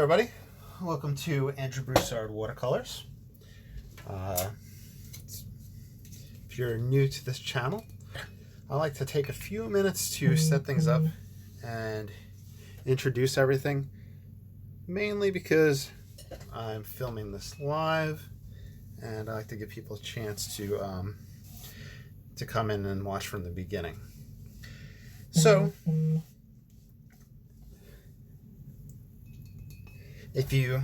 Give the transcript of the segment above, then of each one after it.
everybody. Welcome to Andrew Broussard Watercolors. If you're new to this channel, I like to take a few minutes to set things up and introduce everything, mainly because I'm filming this live and I like to give people a chance to come in and watch from the beginning. So, if you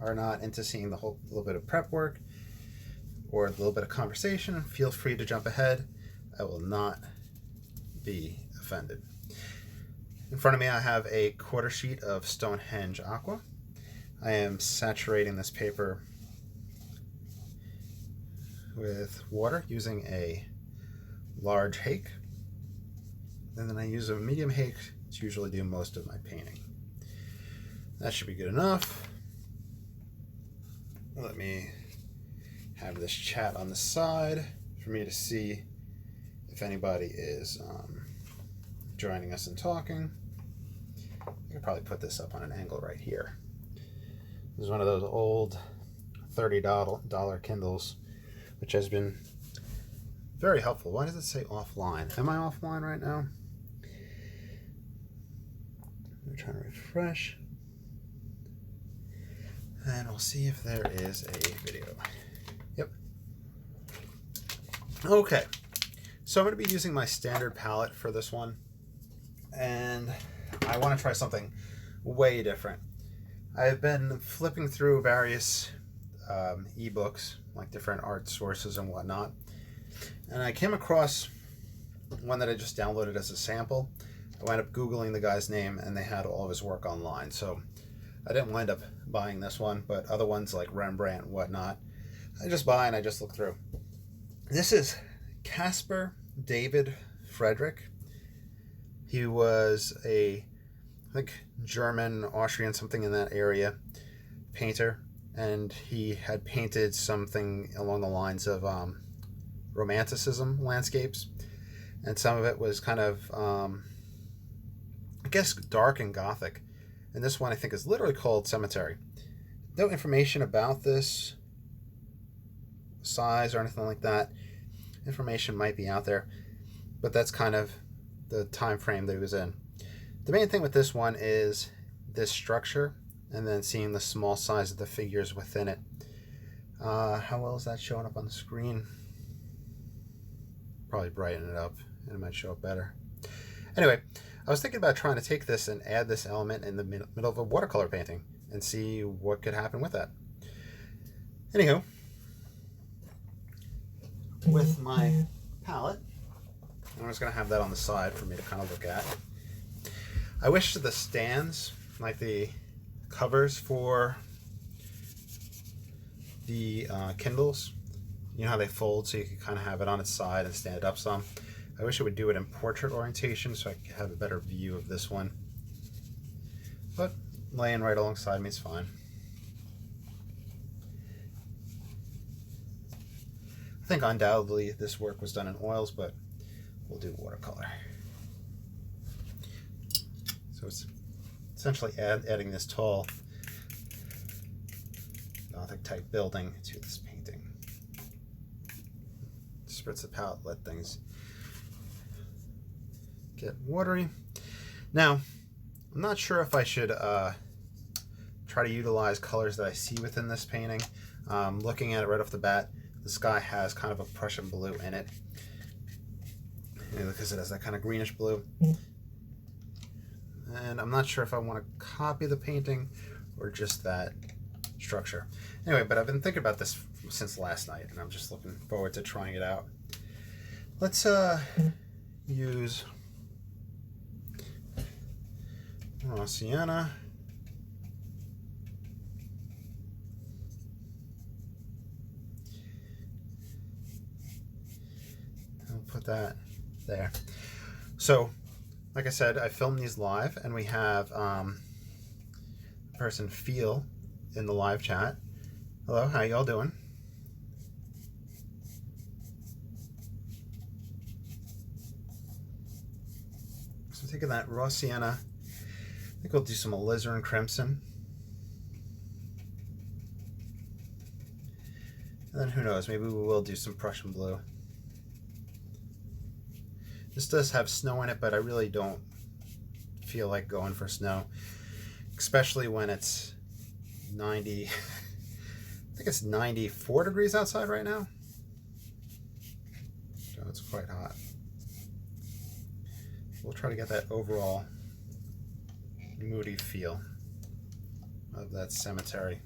are not into seeing the whole little bit of prep work or a little bit of conversation, feel free to jump ahead. I will not be offended. In front of me I have a quarter sheet of Stonehenge Aqua. I am saturating this paper with water using a large hake, and then I use a medium hake to usually do most of my painting. That should be good enough. Let me have this chat on the side for me to see if anybody is joining us and talking. I could probably put this up on an angle right here. This is one of those old $30 Kindles, which has been very helpful. Why does it say offline? Am I offline right now? I'm trying to refresh. And we'll see if there is a video. Yep. Okay. So I'm going to be using my standard palette for this one. And I want to try something way different. I've been flipping through various ebooks, like different art sources and whatnot. And I came across one that I just downloaded as a sample. I wound up Googling the guy's name and they had all of his work online. So I didn't wind up buying this one, but other ones like Rembrandt and whatnot, I just buy and I just look through. This is Caspar David Friedrich. He was I think German, Austrian, something in that area, painter, and he had painted something along the lines of Romanticism landscapes, and some of it was kind of, I guess, dark and gothic. And this one I think is literally called Cemetery. No information about this size or anything like that. Information might be out there, but that's kind of the time frame that he was in. The main thing with this one is this structure and then seeing the small size of the figures within it. How well is that showing up on the screen? Probably brighten it up and it might show up better. Anyway, I was thinking about trying to take this and add this element in the middle of a watercolor painting and see what could happen with that. Anywho, with my palette, I'm just going to have that on the side for me to kind of look at. I wish the stands, like the covers for the Kindles, you know how they fold so you can kind of have it on its side and stand it up some. I wish it would do it in portrait orientation so I could have a better view of this one. But laying right alongside me is fine. I think undoubtedly this work was done in oils, but we'll do watercolor. So it's essentially adding this tall Gothic type building to this painting. Spritz the palette, let things get watery. Now, I'm not sure if I should try to utilize colors that I see within this painting. Looking at it right off the bat, the sky has kind of a Prussian blue in it, because it has that kind of greenish blue. And I'm not sure if I want to copy the painting or just that structure. Anyway, but I've been thinking about this since last night, and I'm just looking forward to trying it out. Let's use raw sienna. I'll put that there. So, like I said, I filmed these live, and we have person Feel in the live chat. Hello, how y'all doing? So taking that raw sienna, I think we'll do some alizarin crimson And then who knows, maybe we will do some Prussian blue. This does have snow in it, but I really don't feel like going for snow, especially when it's 90, I think it's 94 degrees outside right now. So it's quite hot. We'll try to get that overall moody feel of that cemetery.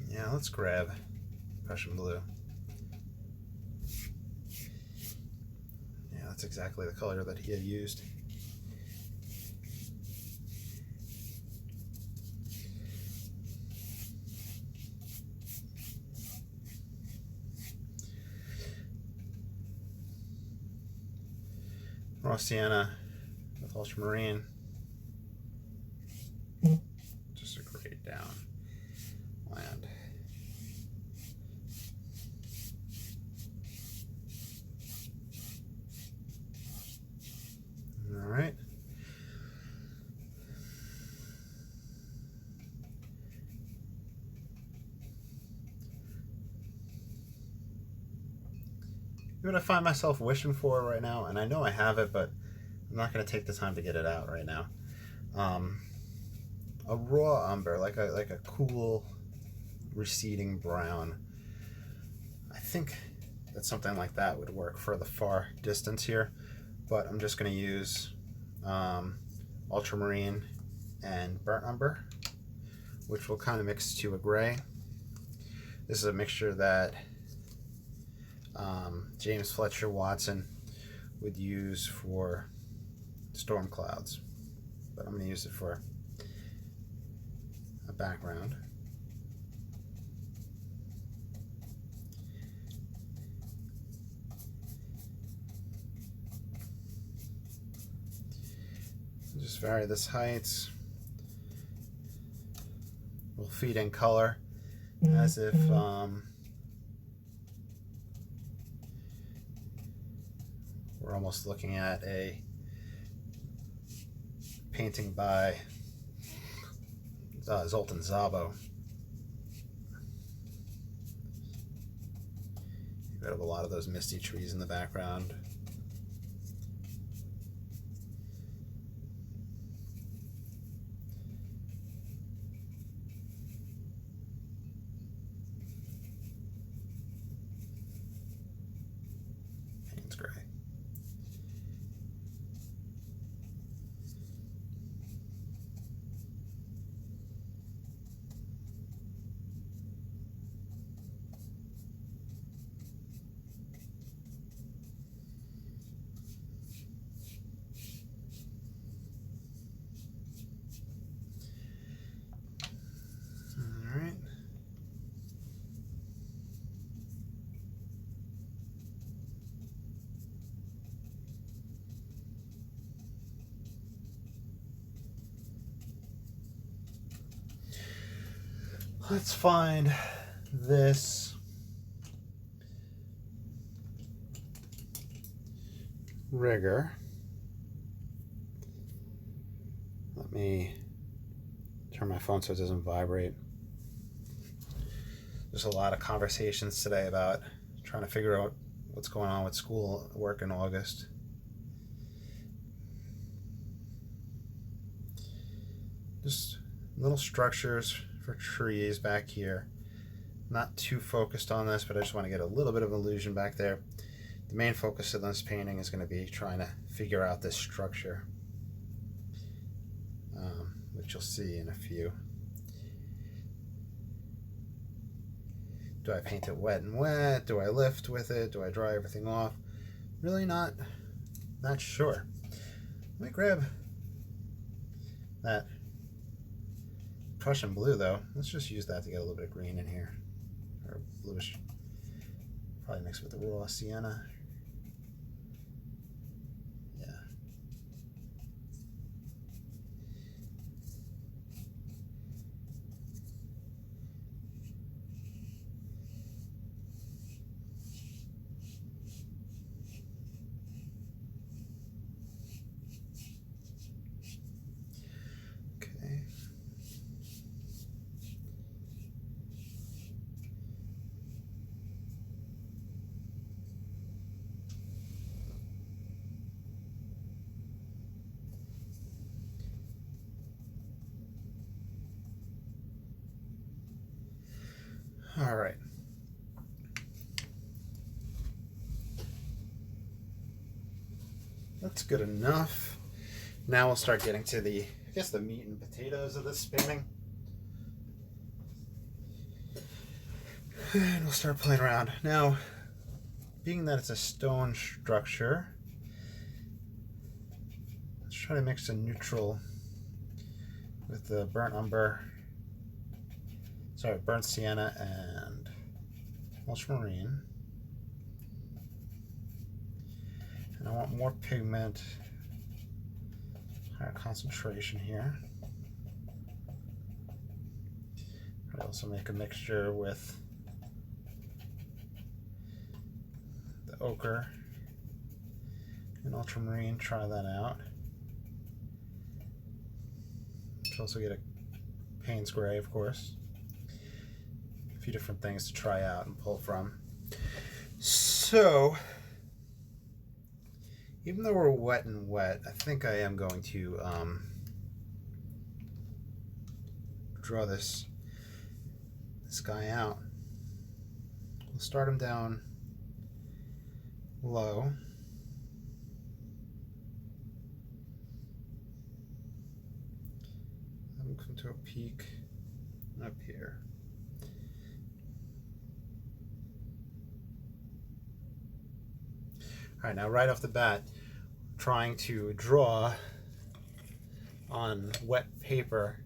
Yeah, let's grab Prussian blue. Yeah, that's exactly the color that he had used. Raw sienna with ultramarine. Just a grade down land. All right. What I find myself wishing for right now, and I know I have it, but I'm not going to take the time to get it out right now. A raw umber, like a cool, receding brown. I think that something like that would work for the far distance here, but I'm just going to use ultramarine and burnt umber, which will kind of mix to a gray. This is a mixture that James Fletcher Watson would use for storm clouds, but I'm going to use it for a background. Just vary this height. We'll feed in color as if we're almost looking at a painting by Zoltan Szabo. You have a lot of those misty trees in the background. Paint's gray. Let's find this rigger. Let me turn my phone so it doesn't vibrate. There's a lot of conversations today about trying to figure out what's going on with school work in August. Just little structures for trees back here. Not too focused on this, but I just want to get a little bit of illusion back there. The main focus of this painting is going to be trying to figure out this structure, which you'll see in a few. Do I paint it wet and wet? Do I lift with it? Do I dry everything off? Really not sure. Let me grab that Prussian blue though. Let's just use that to get a little bit of green in here, or bluish. Probably mixed with the raw sienna. Yeah. All right. That's good enough. Now we'll start getting to the, I guess, the meat and potatoes of this painting. And we'll start playing around. Now, being that it's a stone structure, let's try to mix a neutral with the burnt sienna and ultramarine. And I want more pigment, higher concentration here. I also make a mixture with the ochre and ultramarine. Try that out. You also get a Payne's Gray, of course. A few different things to try out and pull from. So, even though we're wet and wet, I think I am going to draw this guy out. We'll start him down low. Then we'll come to a peak up here. All right, now right off the bat, trying to draw on wet paper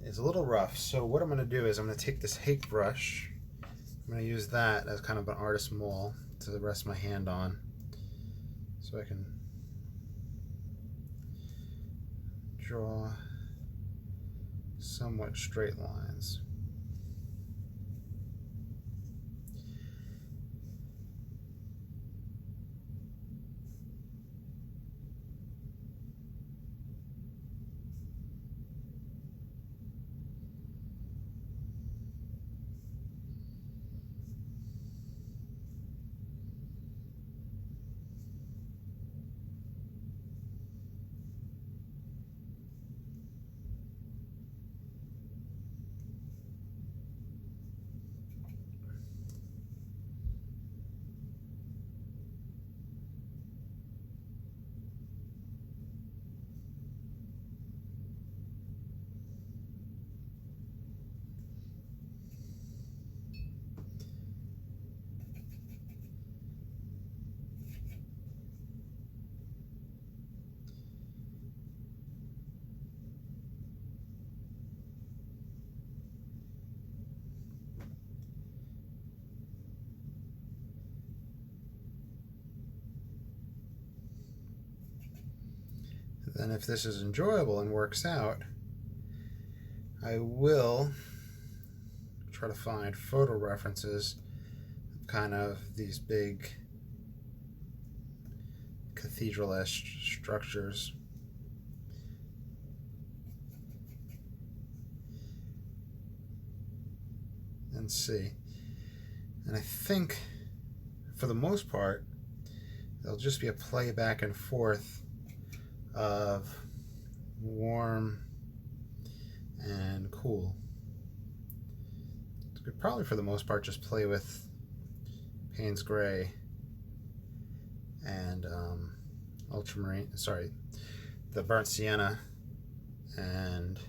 is a little rough. So what I'm going to do is I'm going to take this hake brush. I'm going to use that as kind of an artist maul to rest my hand on, so I can draw somewhat straight lines. Then if this is enjoyable and works out, I will try to find photo references of kind of these big cathedral-esque structures. And see. And I think, for the most part, there'll just be a play back and forth of warm and cool. You could probably, for the most part, just play with Payne's Gray and ultramarine, sorry, the burnt sienna and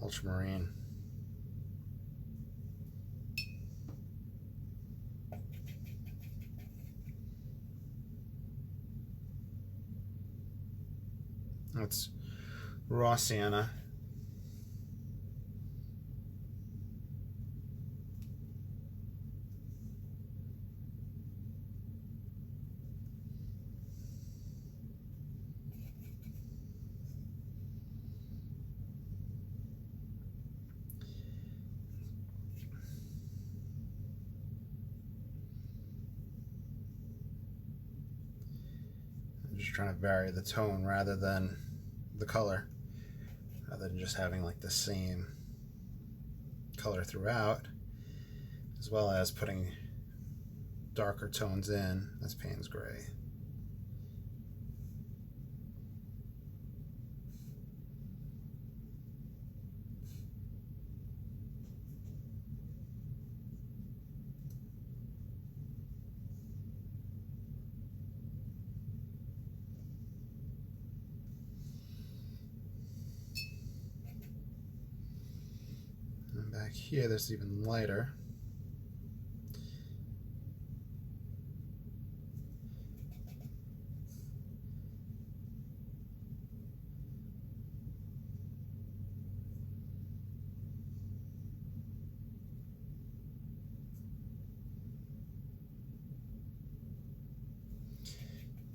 ultramarine. That's raw sienna. I'm just trying to vary the tone rather than the color, rather than just having like the same color throughout, as well as putting darker tones in. That's Payne's Gray. Like here, there's even lighter.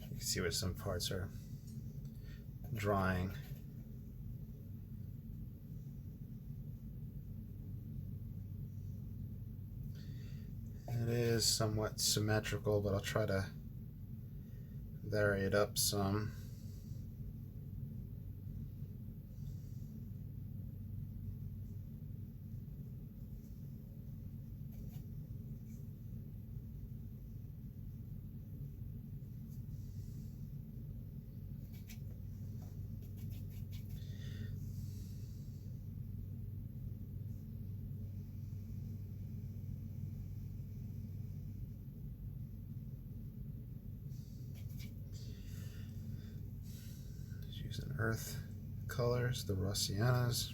You can see where some parts are drying. It is somewhat symmetrical, but I'll try to vary it up some. Using earth colors, the raw siennas.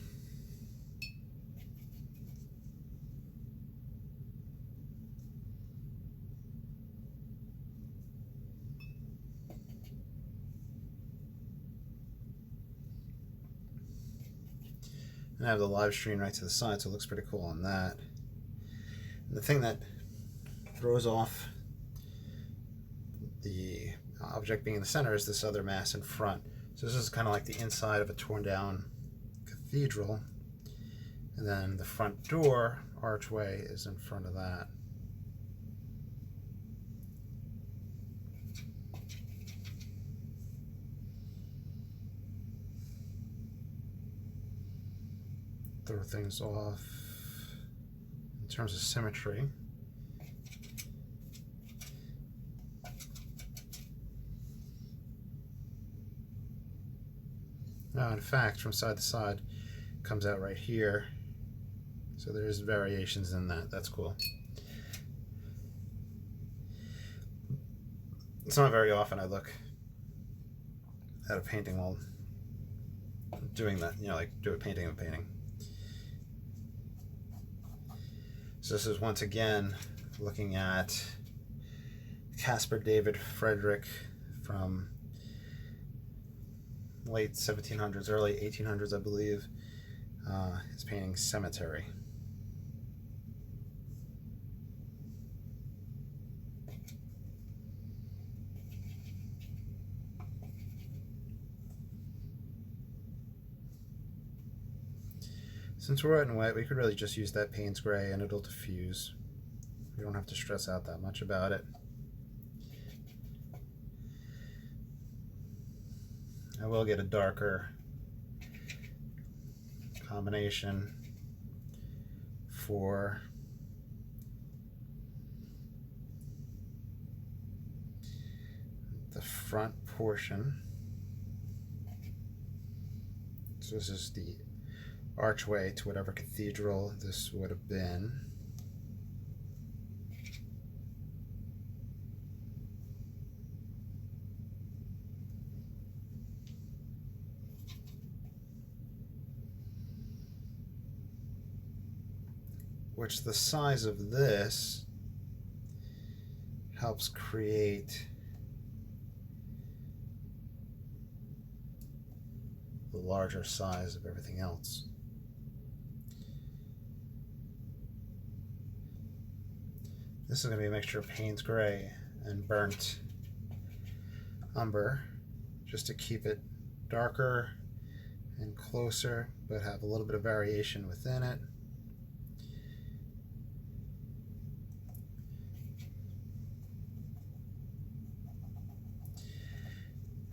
And I have the live stream right to the side, so it looks pretty cool on that. And the thing that throws off the object being in the center is this other mass in front. So this is kind of like the inside of a torn down cathedral, and then the front door archway is in front of that. Throw things off in terms of symmetry. Now, in fact, from side to side, comes out right here. So there's variations in that. That's cool. It's not very often I look at a painting while doing that, you know, like do a painting of a painting. So this is once again looking at Caspar David Friedrich from late 1700s, early 1800s, I believe. His painting Cemetery. Since we're wet and wet, we could really just use that Payne's Gray and it'll diffuse. We don't have to stress out that much about it. I will get a darker combination for the front portion. So this is the archway to whatever cathedral this would have been. Which the size of this helps create the larger size of everything else. This is going to be a mixture of Payne's Gray and burnt umber, just to keep it darker and closer, but have a little bit of variation within it.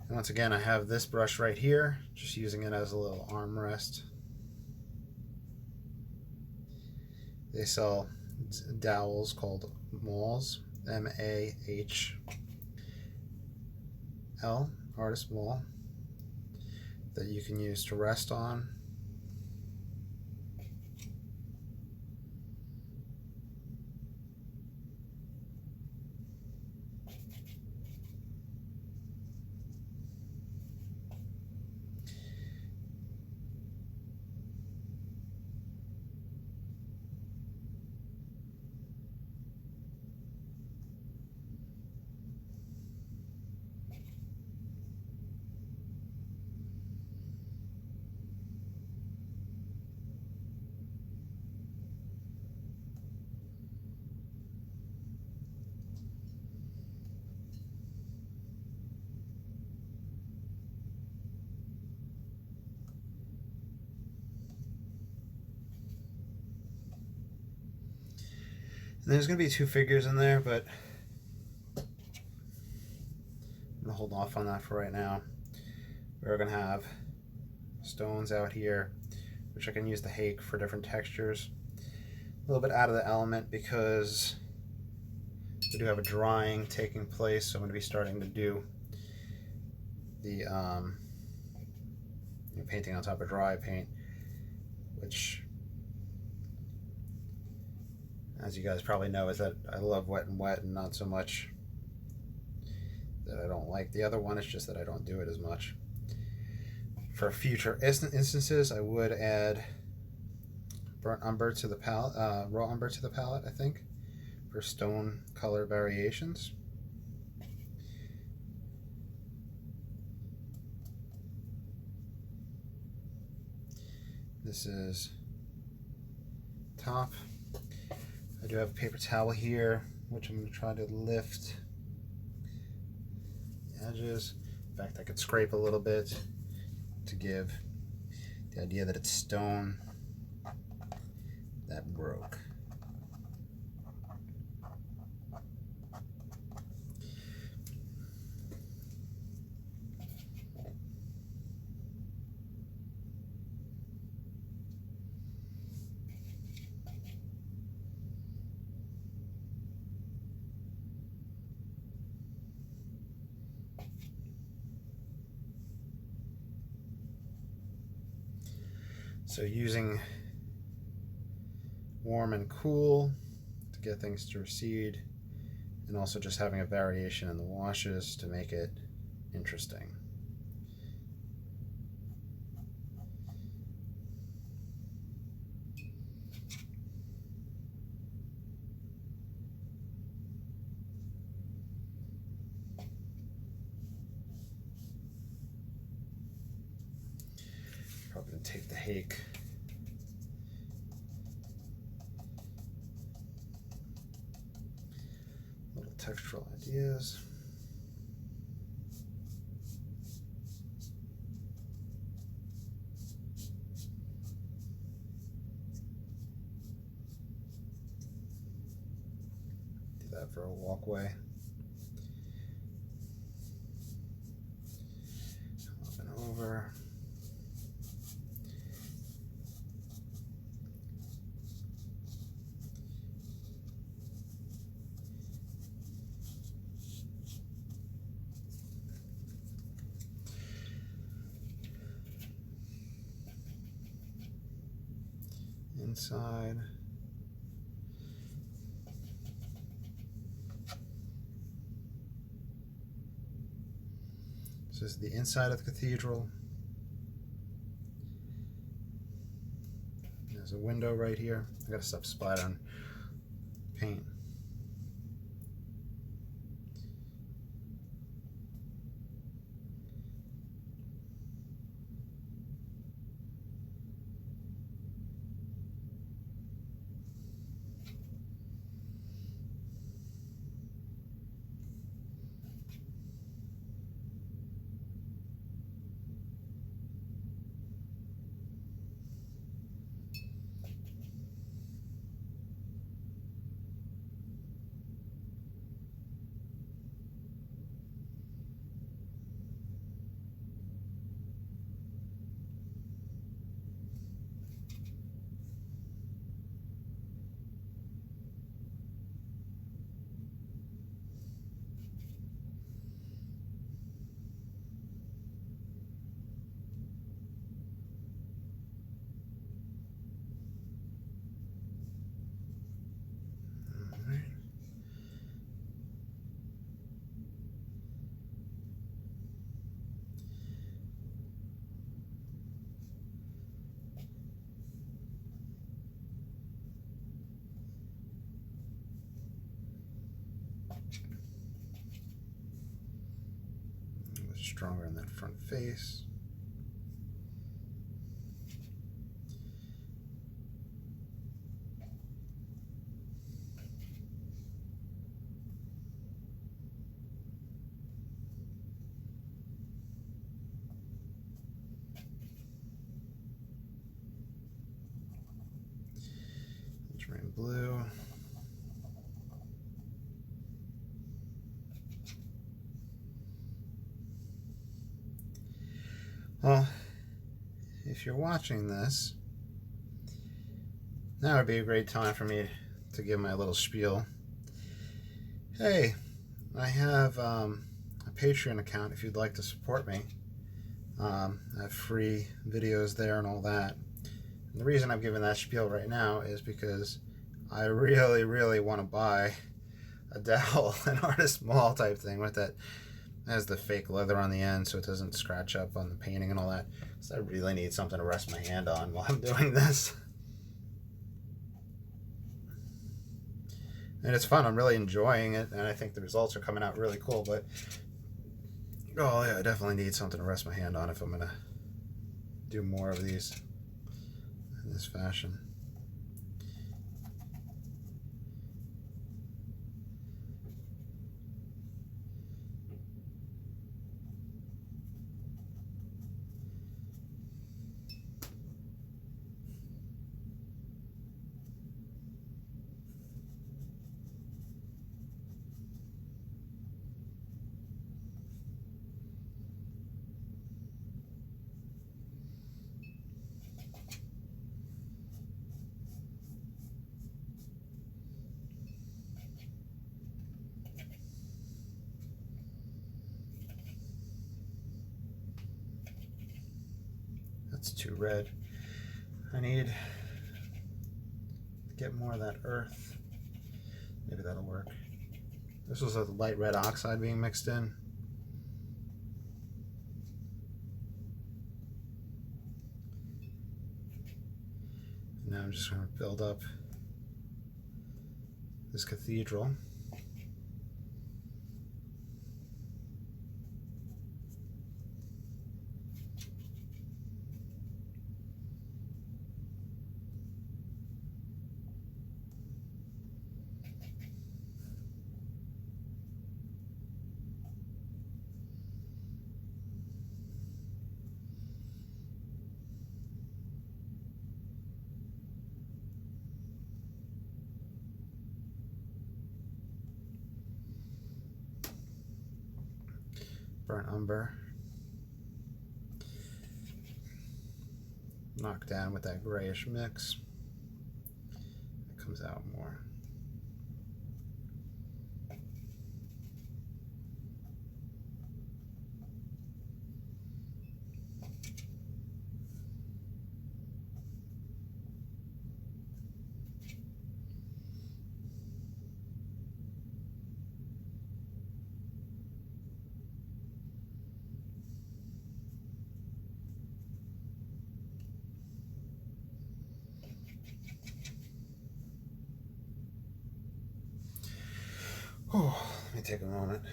And once again, I have this brush right here, just using it as a little armrest. They sell dowels called mauls, M-A-H-L, artist maul, that you can use to rest on. there's going to be two figures in there, but I'm going to hold off on that for right now. We're going to have stones out here, which I can use the hake for different textures. A little bit out of the element because we do have a drying taking place, so I'm going to be starting to do the painting on top of dry paint, which, as you guys probably know, is that I love wet and wet, and not so much that I don't like the other one. It's just that I don't do it as much. For future instances, I would add burnt umber to the palette, raw umber to the palette, I think, for stone color variations. This is top. I do have a paper towel here, which I'm going to try to lift the edges. In fact, I could scrape a little bit to give the idea that it's stone that broke. So using warm and cool to get things to recede, and also just having a variation in the washes to make it interesting. Probably going to take the hake. Little textural ideas. Do that for a walkway. Up and over. Inside. This is the inside of the cathedral. There's a window right here. I gotta stop splattering paint. Stronger in that front face. Ultramarine blue. Well, if you're watching this, now would be a great time for me to give my little spiel. Hey, I have a Patreon account if you'd like to support me. I have free videos there and all that. And the reason I'm giving that spiel right now is because I really, really want to buy a dowel, an artist mall type thing with that. It has the fake leather on the end so it doesn't scratch up on the painting and all that. So I really need something to rest my hand on while I'm doing this. And it's fun. I'm really enjoying it, and I think the results are coming out really cool. But oh yeah, I definitely need something to rest my hand on if I'm gonna do more of these in this fashion. That's too red. I need to get more of that earth. Maybe that'll work. This was a light red oxide being mixed in. Now I'm just going to build up this cathedral. Burnt umber. Knock down with that grayish mix. It comes out more. Oh, let me take a moment.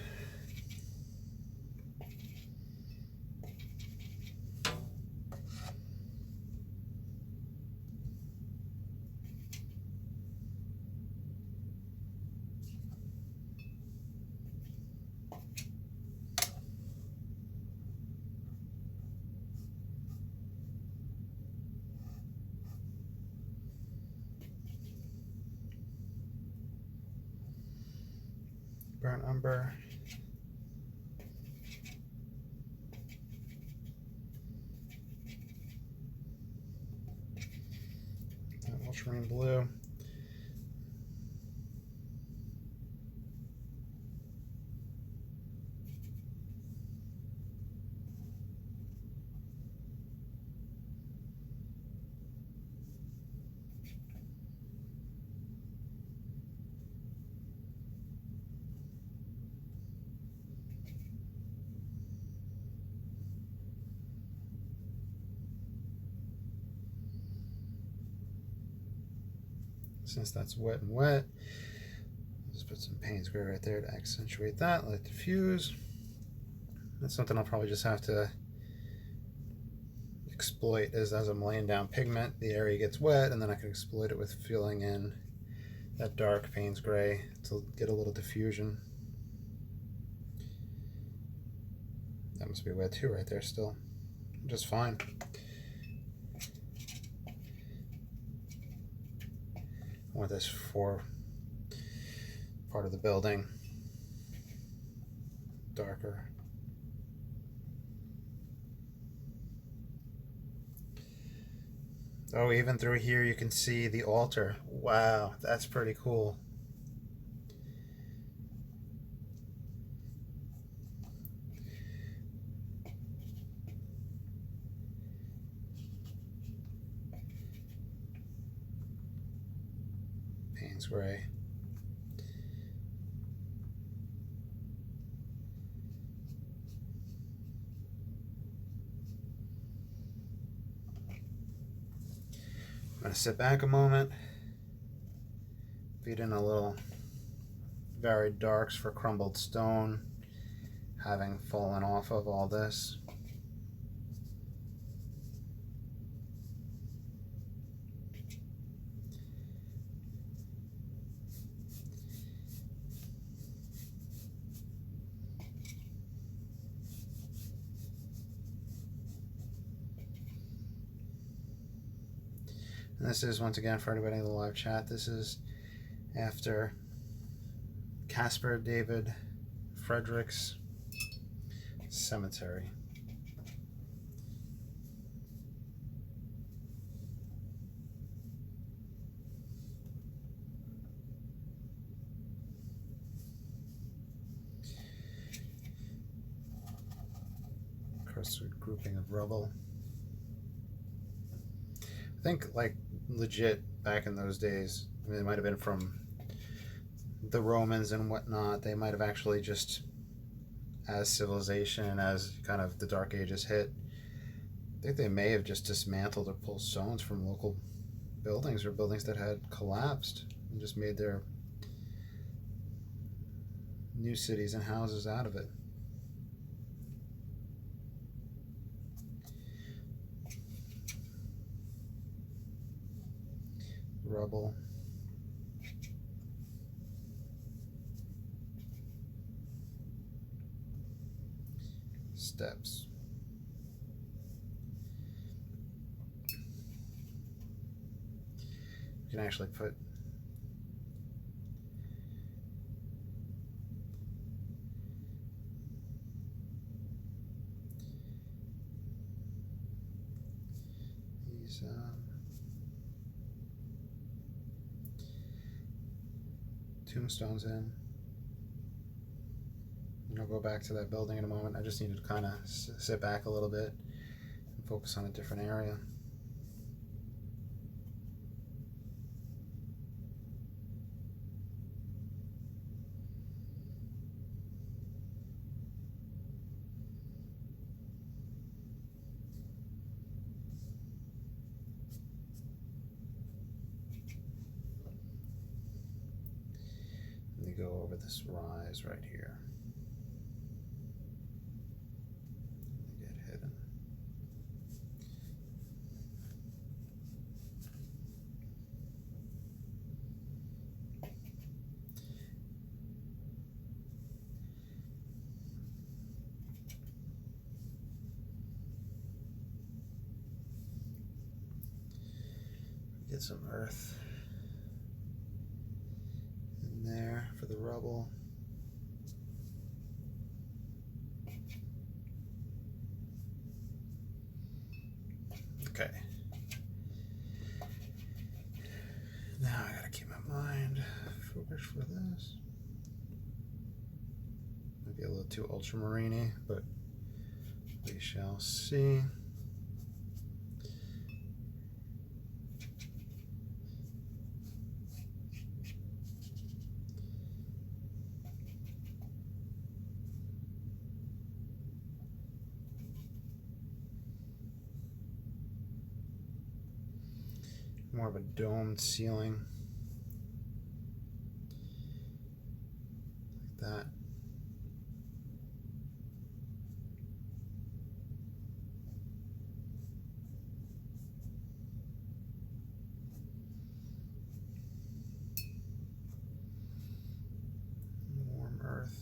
Burnt umber. That ultramarine blue. Since that's wet and wet, just put some Payne's gray right there to accentuate that, let it diffuse. That's something I'll probably just have to exploit as I'm laying down pigment. The area gets wet, and then I can exploit it with filling in that dark Payne's gray to get a little diffusion. That must be wet too right there still. Just fine. I want this for part of the building darker. Oh, even through here you can see the altar. Wow, that's pretty cool. Payne's Gray. I'm going to sit back a moment, feed in a little varied darks for crumbled stone, having fallen off of all this. And this is, once again, for anybody in the live chat, this is after Caspar David Friedrich's cemetery. Crusted grouping of rubble. I think, like, legit back in those days, I mean, it might have been from the Romans and whatnot, they might have actually just, as civilization, as kind of the Dark Ages hit, I think they may have just dismantled or pulled stones from local buildings or buildings that had collapsed and just made their new cities and houses out of it. Rubble. Steps. You can actually put these tombstones in. And I'll go back to that building in a moment. I just need to kind of sit back a little bit and focus on a different area. Go over this rise right here. Get hidden. Get some earth there for the rubble. Okay. Now I gotta keep my mind focused for this. Maybe a little too ultramarine-y, but we shall see. More of a domed ceiling, like that. Warm earth.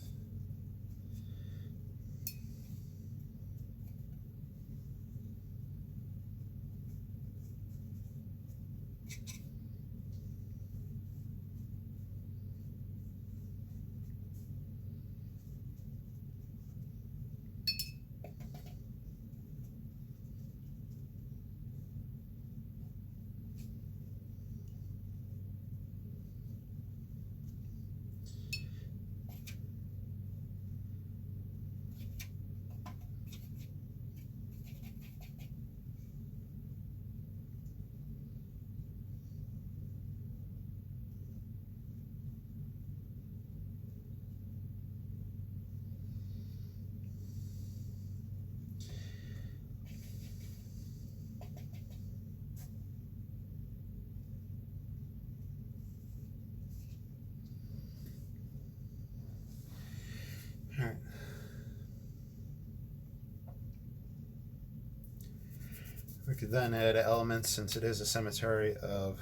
We could then add elements, since it is a cemetery, of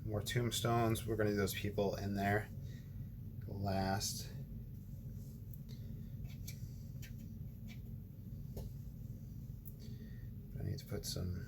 more tombstones. We're going to do those people in there last. I need to put some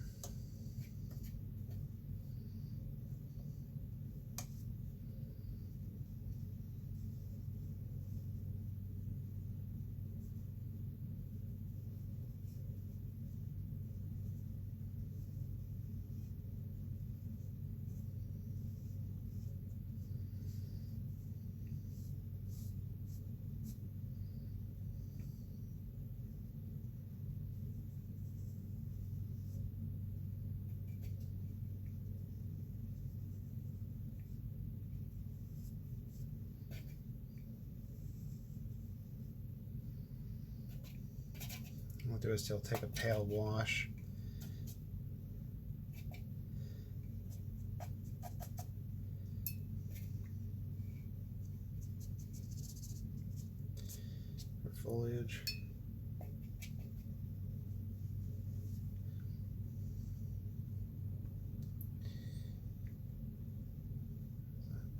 what I'll do is still take a pale wash. For foliage.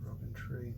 Broken tree.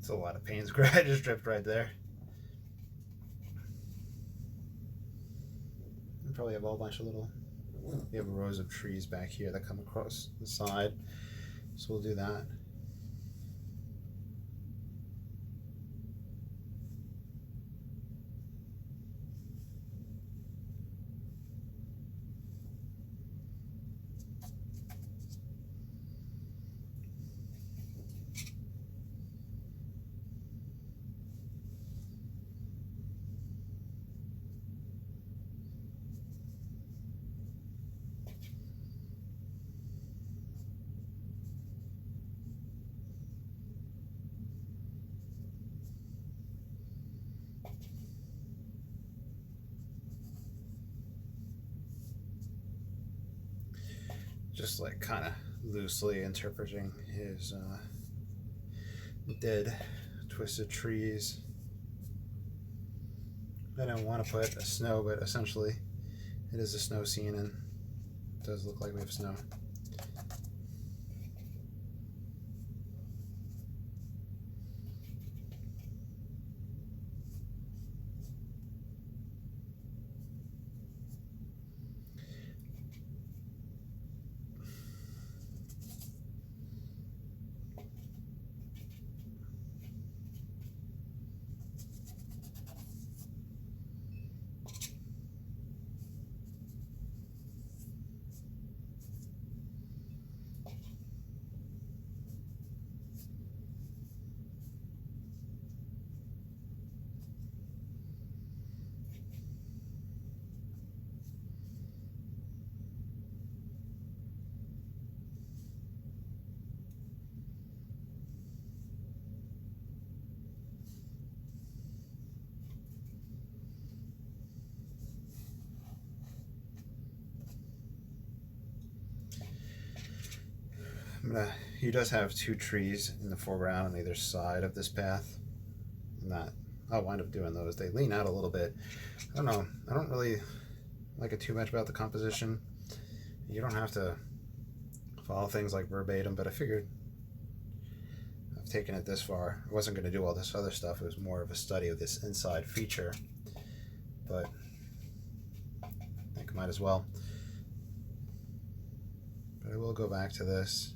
It's a lot of paint I just dripped right there. We probably have a whole bunch of little, we have rows of trees back here that come across the side, so we'll do that. Just like kind of loosely interpreting his dead, twisted trees. I don't want to put a snow, but essentially it is a snow scene, and it does look like we have snow. He does have two trees in the foreground on either side of this path. And that I'll wind up doing those. They lean out a little bit. I don't know. I don't really like it too much about the composition. You don't have to follow things like verbatim, but I figured I've taken it this far. I wasn't going to do all this other stuff. It was more of a study of this inside feature. But I think I might as well. But I will go back to this.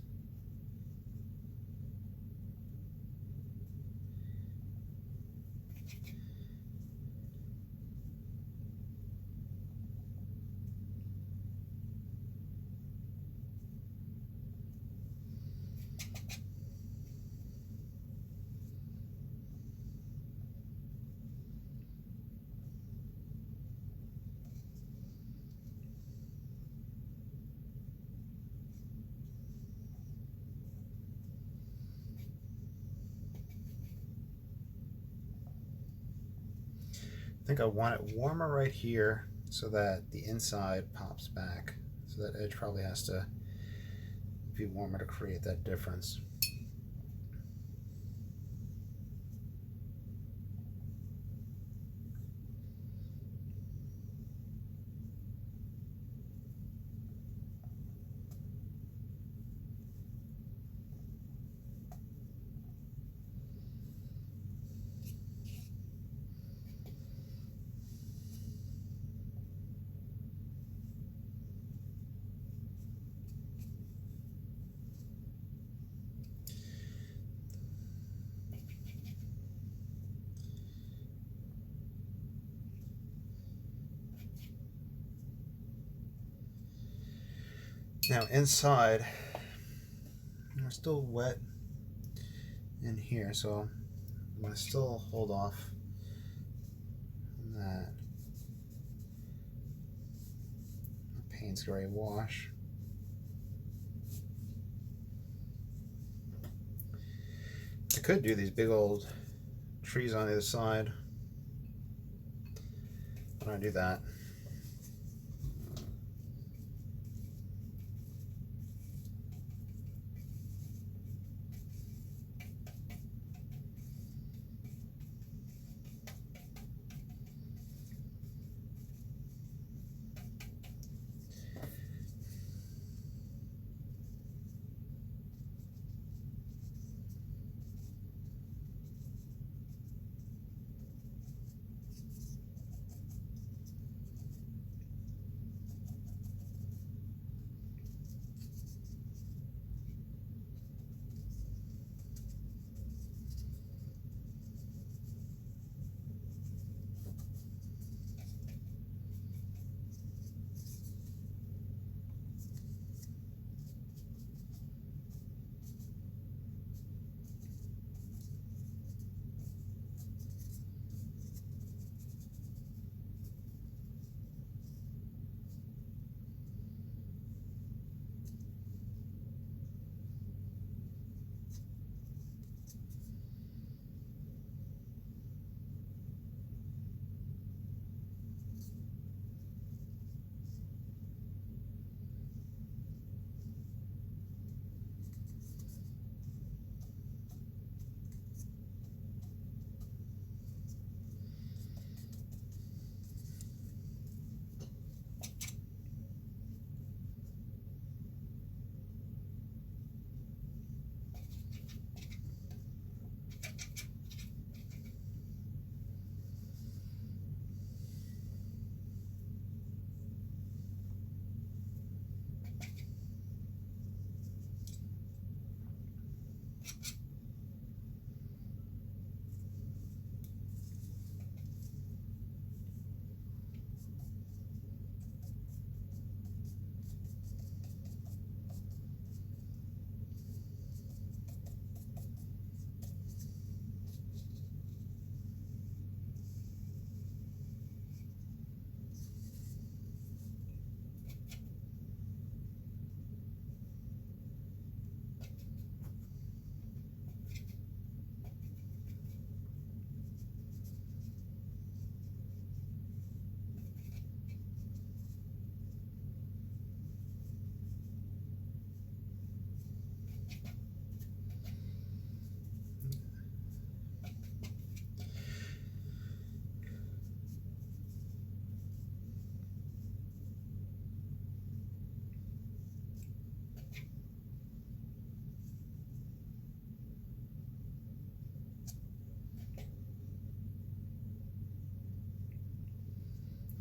I think I want it warmer right here so that the inside pops back. So that edge probably has to be warmer to create that difference. Now inside, I'm still wet in here, so I'm going to still hold off on that. The paint's gray wash. I could do these big old trees on the other side. I'm going to do that.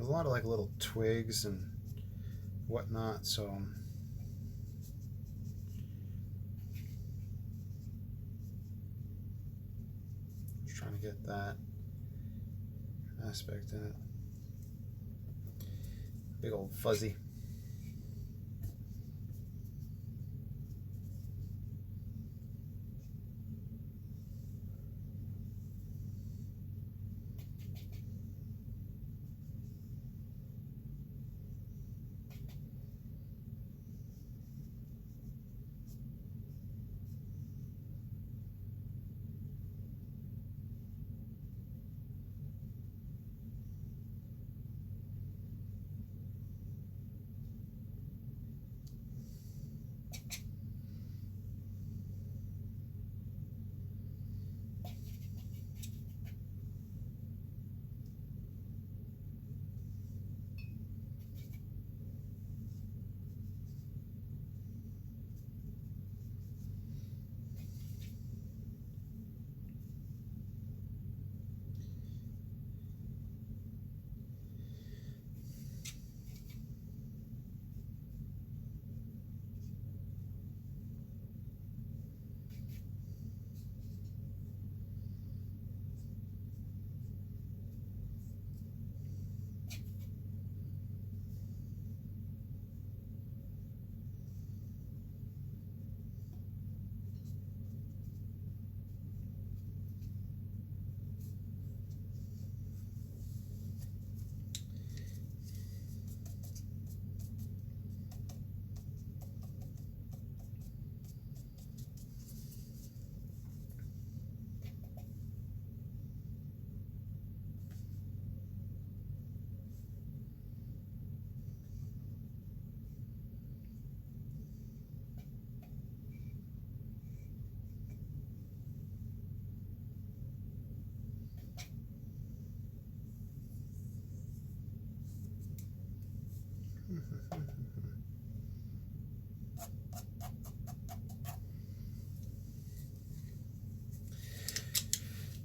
There's a lot of like little twigs and whatnot, so just trying to get that aspect in it. Big old fuzzy.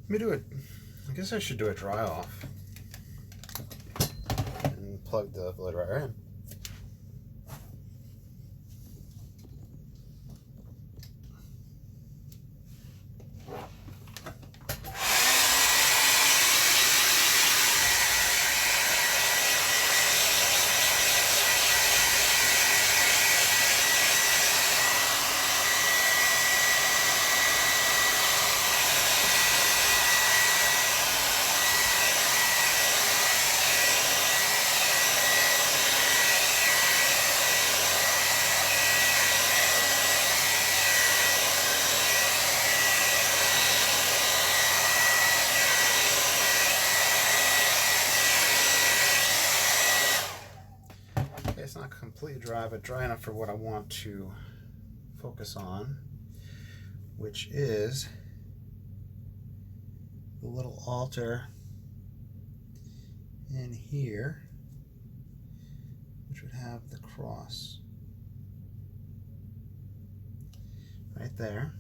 Let me do it. I guess I should do a dry off and plug the blow dryer in. It's not completely dry, but dry enough for what I want to focus on, which is the little altar in here, which would have the cross right there.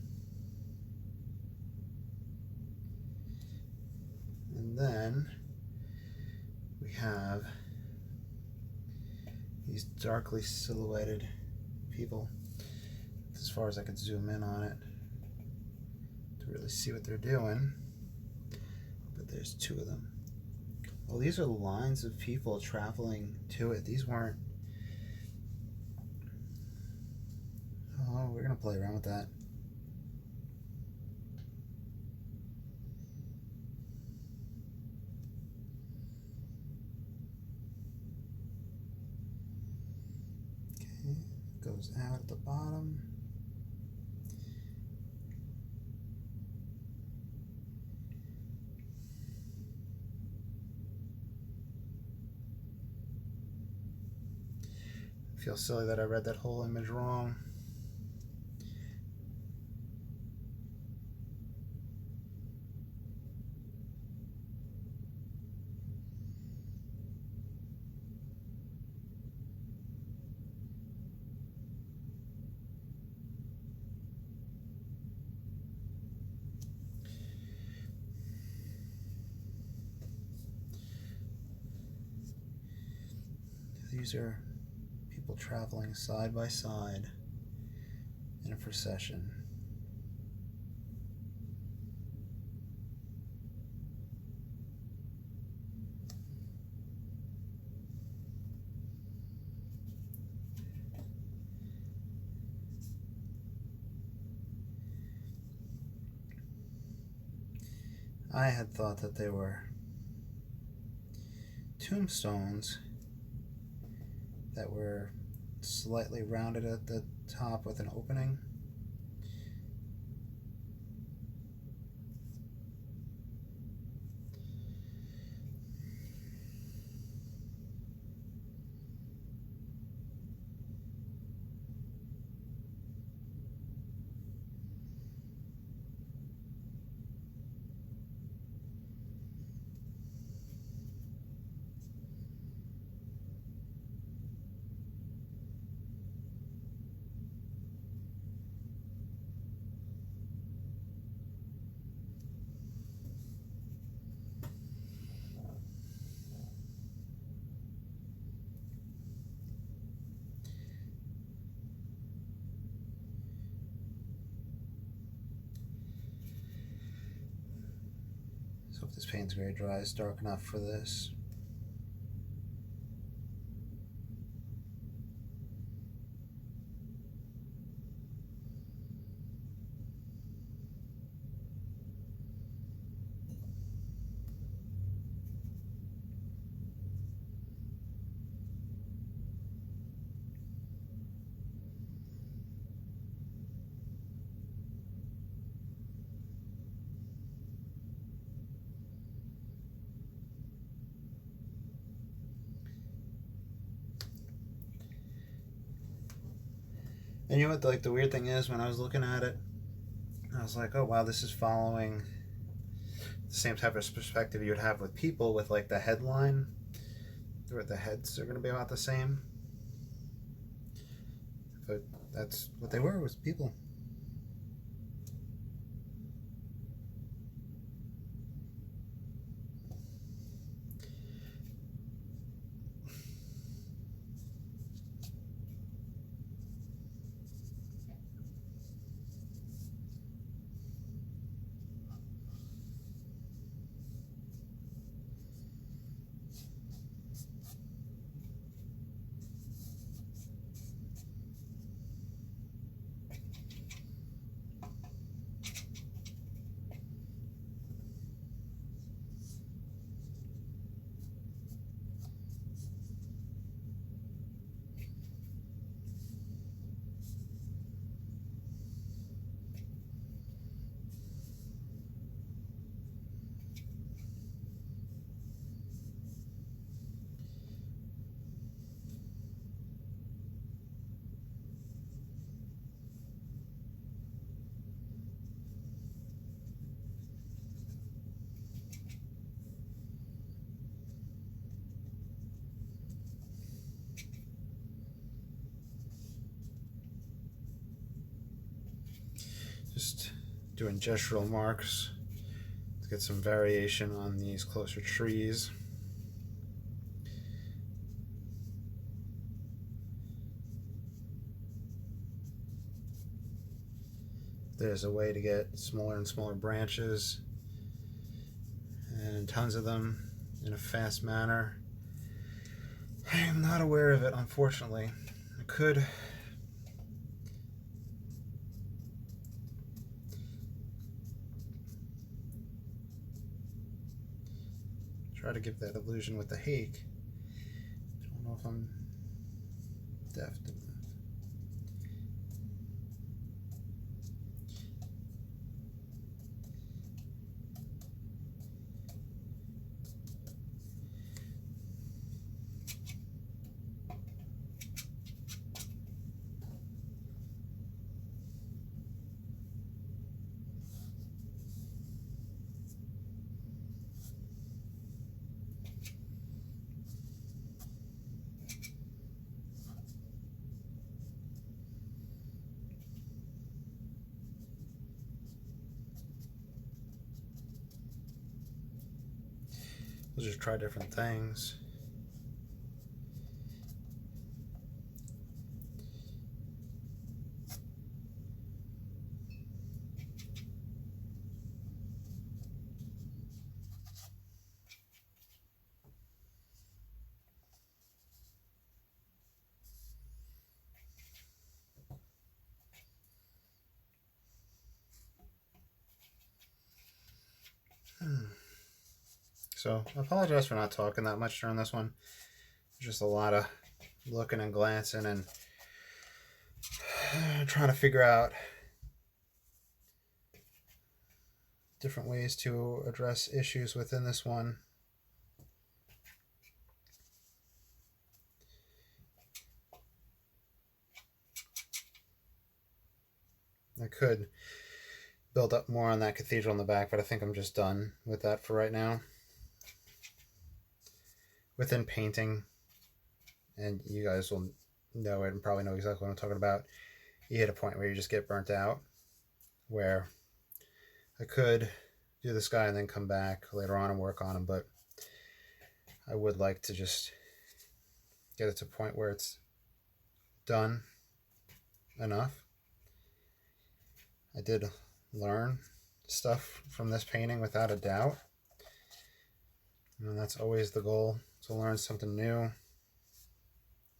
And then we have these darkly silhouetted people, as far as I can zoom in on it to really see what they're doing. But there's two of them. Well, these are lines of people traveling to it. These weren't. Oh, we're gonna play around with that. Goes out at the bottom. I feel silly that I read that whole image wrong. These are people traveling side by side in a procession. I had thought that they were tombstones that were slightly rounded at the top with an opening. So if this paint's very dry, it's dark enough for this. And you know what, like, the weird thing is, when I was looking at it, I was like, oh wow, this is following the same type of perspective you would have with people, with like the headline, where the heads are going to be about the same. But that's what they were, was people. doing gestural marks to get some variation on these closer trees. There's a way to get smaller and smaller branches, and tons of them in a fast manner. I am not aware of it, unfortunately. I could try to give that illusion with the hake. I don't know if I'm deft enough. We'll just try different things. So I apologize for not talking that much during this one. Just a lot of looking and glancing and trying to figure out different ways to address issues within this one. I could build up more on that cathedral in the back, but I think I'm just done with that for right now. Within painting, and you guys will know it and probably know exactly what I'm talking about, you hit a point where you just get burnt out, where I could do this guy and then come back later on and work on him, but I would like to just get it to a point where it's done enough. I did learn stuff from this painting without a doubt, and that's always the goal, to learn something new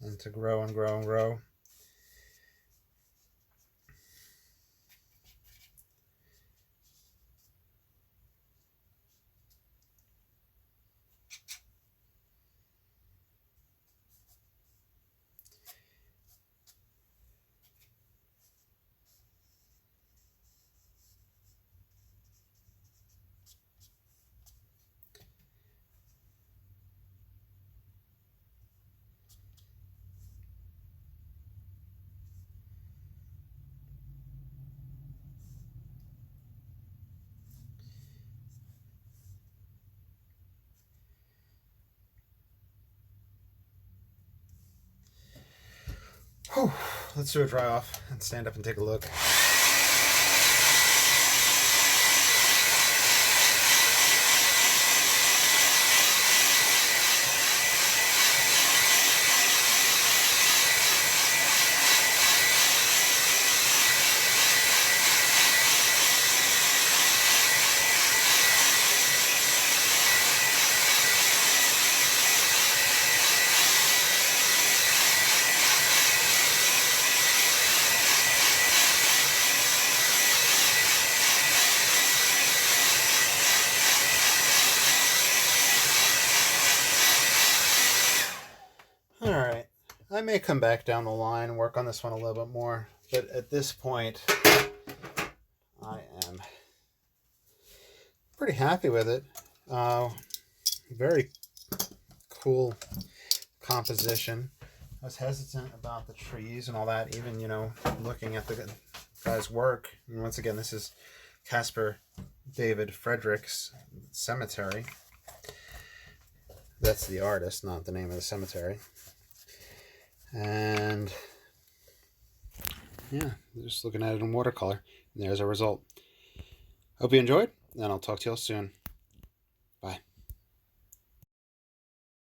and to grow and grow and grow. Whew. Let's do a dry off and stand up and take a look. Alright, I may come back down the line and work on this one a little bit more, but at this point, I am pretty happy with it. Very cool composition. I was hesitant about the trees and all that, even, you know, looking at the guy's work. And once again, this is Caspar David Friedrich's cemetery. That's the artist, not the name of the cemetery. And yeah, just looking at it in watercolor, and there's a result. Hope you enjoyed, and I'll talk to y'all soon.